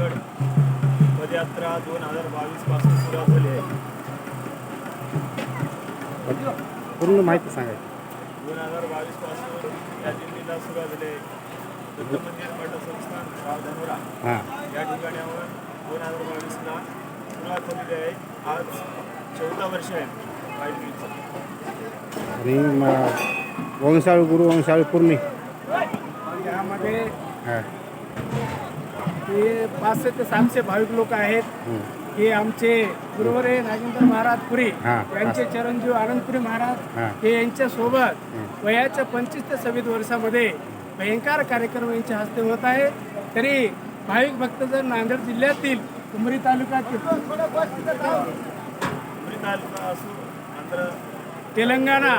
पाचगड पदयात्रा 2022 पासून सुरुवात झाली आहे. पूर्ण माहिती सांगायची. 2022 पासून या दिंडीला सुरुवात झाली आहे. दत्त मंदिर मठ संस्थान गाव धानोरा या ठिकाणी आपण 2022ला सुरुवात झालेली आहे. आज 14 वर्ष आहे पायपीचं. आणि वंशाळू गुरु वंशाळू पूर्ण यामध्ये हां हे 500 ते 700 भाविक लोक आहेत. हे आमचे गुरुवरे नागेंद्र महाराज पुरी हां. यांचे चिरंजीव आनंदपुरी महाराज हां. हे यांच्यासोबत वयाच्या 25 ते 26 वर्षामध्ये भयंकर कार्यक्रम यांच्या हस्ते होत आहे. तरी भाविक भक्तजन नांदेड जिल्ह्यातील उमरी तालुक्यातील तालुका असून आंध्र तेलंगणा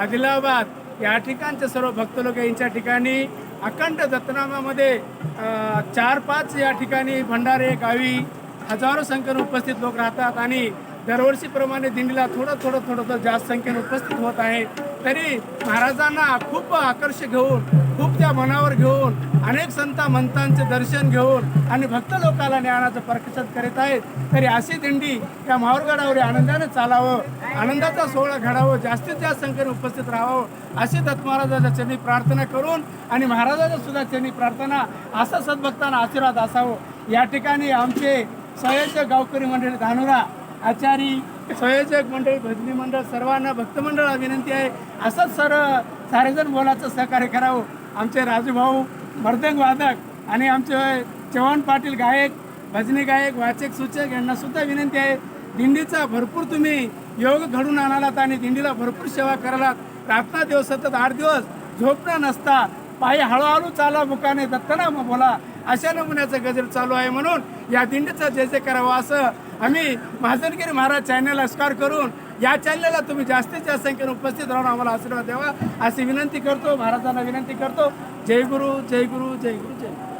आदिलाबाद या ठिकाणचे सर्व भक्त लोक यांच्या ठिकाणी अखंड दत्तनामामध्ये 4-5 या ठिकाणी भंडारे गावी हजारो संख्येने उपस्थित लोक राहतात आणि दरवर्षीप्रमाणे दिंडीला थोडं जास्त संख्येने उपस्थित होत आहे. तरी महाराजांना खूप आकर्ष घेऊन खूप त्या मनावर घेऊन अनेक संत महंतांचे दर्शन घेऊन आणि भक्त लोकांना ज्ञानाचं प्रकाशन करीत आहेत. तरी अशी दिंडी या माहूरगडावर आनंदाने चालावं, आनंदाचा सोहळा घडावं, जास्तीत जास्त संख्येने उपस्थित राहावं अशी दत्त महाराजाच्या चरणी प्रार्थना करून आणि महाराजाच्या सुद्धा चरणी प्रार्थना असं सद्भक्तांना आशीर्वाद असावं. या ठिकाणी आमचे संयोजक गावकरी मंडळी धानोरा आचारी संयोजक मंडळी भजनी मंडळ सर्वांना भक्तमंडळाला विनंती आहे असंच सारेजण बोलाचं सहकार्य करावं. आमचे राजूभाऊ मर्दंग वादक आणि आमचे चव्हाण पाटील गायक भजनी गायक वाचक सूचक यांना सुद्धा विनंती आहे. दिंडीचा भरपूर तुम्ही योग घडून आणालात आणि दिंडीला भरपूर सेवा करालात. रात्र दिवस सतत 8 दिवस झोपणं नसता पायी हळूहळू चाला मुखाने दत्तनाम बोला अशा नमुन्याचं गजर चालू आहे. म्हणून या दिंडीचा जय जय करावा असं आम्ही महाजनगिरी महाराज चॅनलला स्वीकार करून या चॅनलला तुम्ही जास्तीत जास्त संख्येने उपस्थित राहून आम्हाला आशीर्वाद द्यावा अशी विनंती करतो. महाराजांना विनंती करतो. जय गुरु जय गुरु जय गुरु जय गुरु.